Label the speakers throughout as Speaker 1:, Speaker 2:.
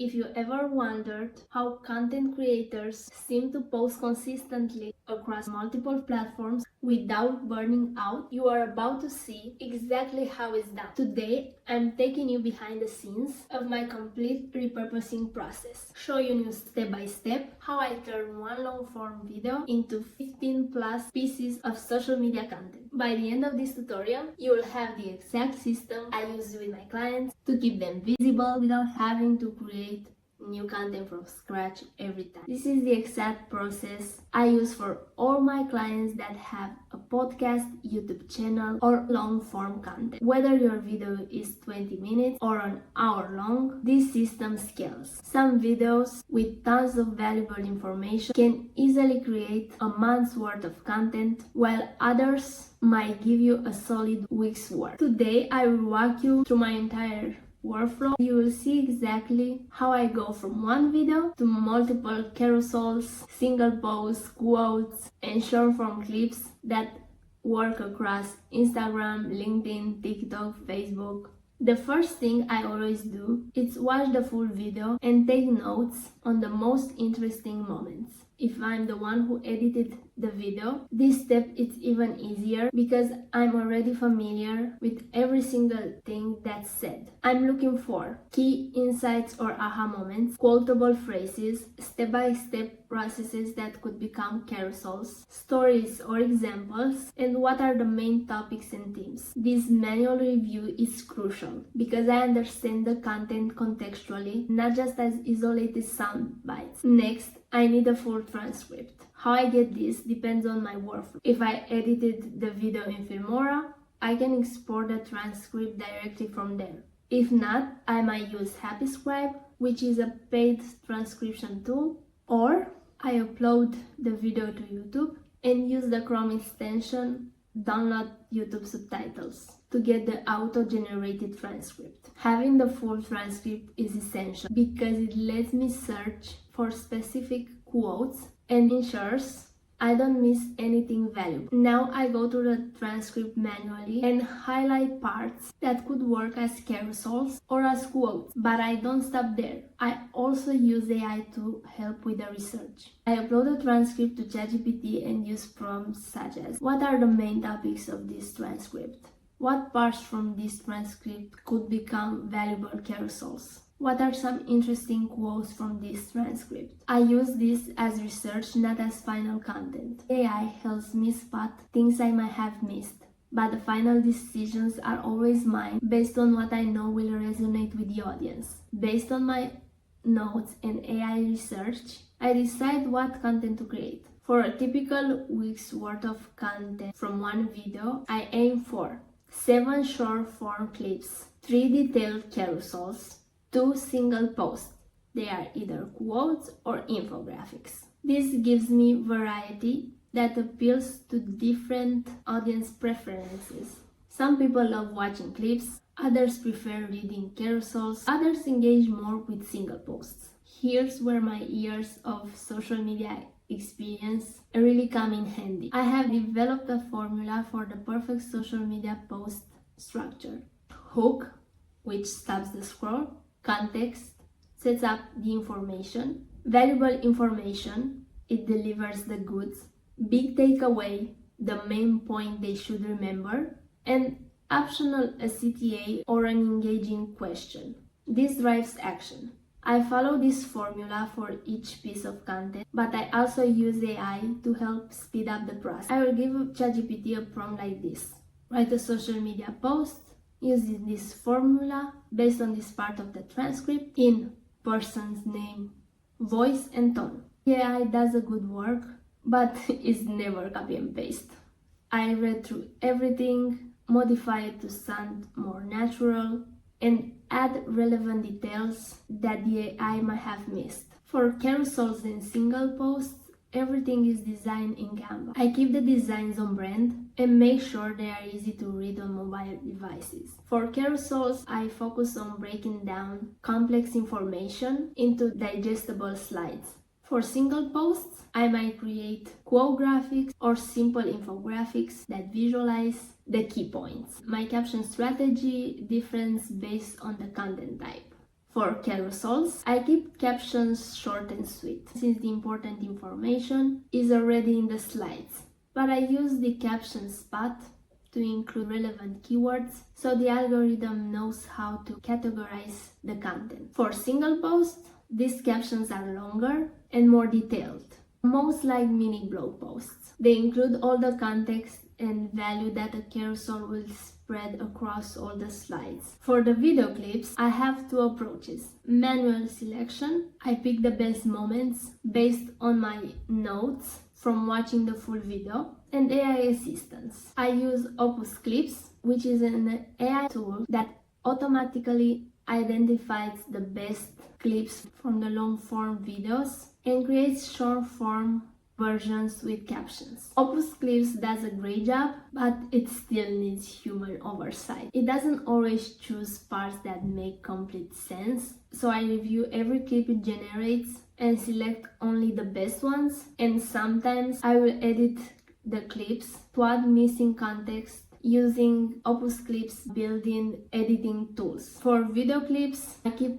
Speaker 1: If you ever wondered how content creators seem to post consistently across multiple platforms without burning out, you are about to see exactly how it's done. Today, I'm taking you behind the scenes of my complete repurposing process, showing you step by step how I turn one long form video into 15 plus pieces of social media content. By the end of this tutorial, you will have the exact system I use with my clients to keep them visible without having to create new content from scratch every time. This is the exact process I use for all my clients that have a podcast, YouTube channel, or long form content. Whether your video is 20 minutes or an hour long, this system scales. Some videos with tons of valuable information can easily create a month's worth of content, while others might give you a solid week's worth. Today, I will walk you through my entire workflow. You will see exactly how I go from one video to multiple carousels, single posts, quotes, and short form clips that work across Instagram, LinkedIn, TikTok, Facebook. The first thing I always do is watch the full video and take notes on the most interesting moments. If I'm the one who edited the video, this step is even easier because I'm already familiar with every single thing that's said. I'm looking for key insights or aha moments, quotable phrases, step-by-step processes that could become carousels, stories or examples, and what are the main topics and themes. This manual review is crucial because I understand the content contextually, not just as isolated sound bites. Next, I need a full transcript. How I get this depends on my workflow. If I edited the video in Filmora, I can export the transcript directly from there. If not, I might use HappyScribe, which is a paid transcription tool, or I upload the video to YouTube and use the Chrome extension download YouTube subtitles to get the auto-generated transcript. Having the full transcript is essential because it lets me search for specific quotes and ensures I don't miss anything valuable. Now I go through the transcript manually and highlight parts that could work as carousels or as quotes, but I don't stop there. I also use AI to help with the research. I upload the transcript to ChatGPT and use prompts such as, what are the main topics of this transcript? What parts from this transcript could become valuable carousels? What are some interesting quotes from this transcript? I use this as research, not as final content. AI helps me spot things I might have missed, but the final decisions are always mine based on what I know will resonate with the audience. Based on my notes and AI research, I decide what content to create. For a typical week's worth of content from one video, I aim for 7 short form clips, 3 detailed carousels, 2 single posts. They are either quotes or infographics. This gives me variety that appeals to different audience preferences. Some people love watching clips, others prefer reading carousels, others engage more with single posts. Here's where my years of social media experience really come in handy. I have developed a formula for the perfect social media post structure. Hook, which stops the scroll. Context sets up the information. Valuable information, it delivers the goods. Big takeaway, the main point they should remember. And optional, a CTA or an engaging question. This drives action. I follow this formula for each piece of content, but I also use AI to help speed up the process. I will give ChatGPT a prompt like this. Write a social media post using this formula based on this part of the transcript in person's name, voice, and tone. AI does a good work, but it's never copy and paste. I read through everything, modify it to sound more natural, and add relevant details that the AI might have missed. For carousels and single posts, everything is designed in Canva. I keep the designs on brand and make sure they are easy to read on mobile devices. For carousels, I focus on breaking down complex information into digestible slides. For single posts, I might create quote graphics or simple infographics that visualize the key points. My caption strategy differs based on the content type. For carousels, I keep captions short and sweet, since the important information is already in the slides. But I use the caption spot to include relevant keywords so the algorithm knows how to categorize the content. For single posts, these captions are longer and more detailed, most like mini blog posts. They include all the context and value that a carousel will spread across all the slides. For the video clips, I have two approaches. Manual selection, I pick the best moments based on my notes from watching the full video, and AI assistance. I use OpusClip, which is an AI tool that automatically identifies the best clips from the long form videos and creates short form versions with captions. OpusClip does a great job, but it still needs human oversight. It doesn't always choose parts that make complete sense, so I review every clip it generates and select only the best ones, and sometimes I will edit the clips to add missing context using OpusClip's built-in editing tools. For video clips, I keep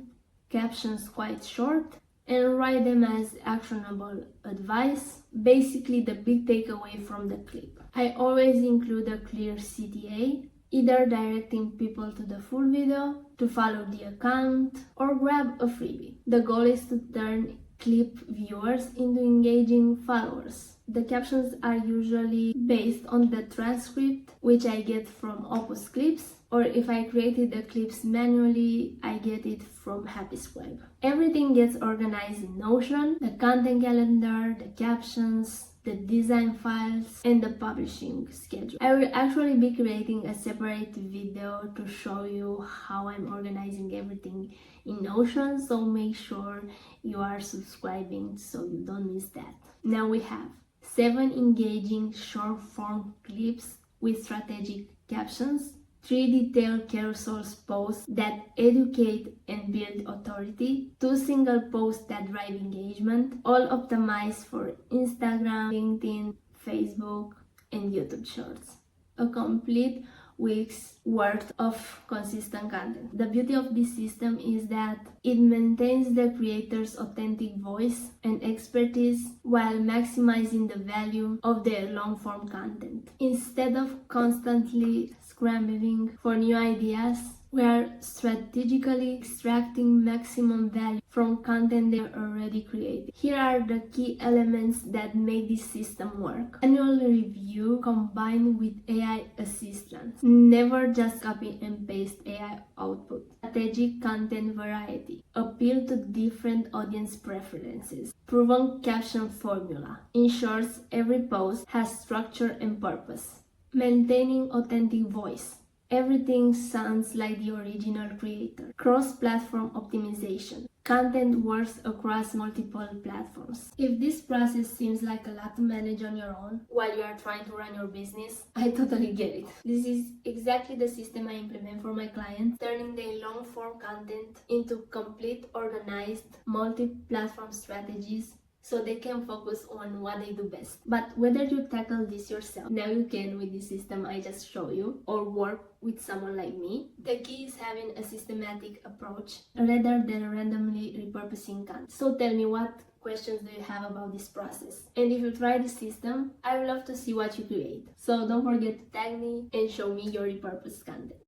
Speaker 1: captions quite short and write them as actionable advice, basically the big takeaway from the clip. I always include a clear CTA, either directing people to the full video, to follow the account, or grab a freebie. The goal is to turn clip viewers into engaging followers. The captions are usually based on the transcript, which I get from OpusClip, or if I created the clips manually, I get it from HappyScribe. Everything gets organized in Notion: the content calendar, the captions, the design files, and the publishing schedule. I will actually be creating a separate video to show you how I'm organizing everything in Notion, so make sure you are subscribing so you don't miss that. Now we have 7 engaging short form clips with strategic captions, 3 detailed carousels posts that educate and build authority, 2 single posts that drive engagement, all optimized for Instagram, LinkedIn, Facebook, and YouTube Shorts. A complete week's worth of consistent content. The beauty of this system is that it maintains the creator's authentic voice and expertise while maximizing the value of their long-form content. Instead of constantly scrambling for new ideas, we are strategically extracting maximum value from content they're already created. Here are the key elements that make this system work. Annual review combined with AI assistance. Never just copy and paste AI output. Strategic content variety. Appeal to different audience preferences. Proven caption formula. Ensures every post has structure and purpose. Maintaining authentic voice. Everything sounds like the original creator. Cross-platform optimization. Content works across multiple platforms. If this process seems like a lot to manage on your own while you are trying to run your business, I totally get it. This is exactly the system I implement for my clients, turning their long-form content into complete, organized, multi-platform strategies so they can focus on what they do best. But whether you tackle this yourself, now you can with the system I just showed you, or work with someone like me, the key is having a systematic approach rather than randomly repurposing content. So tell me, what questions do you have about this process? And if you try the system, I would love to see what you create. So don't forget to tag me and show me your repurposed content.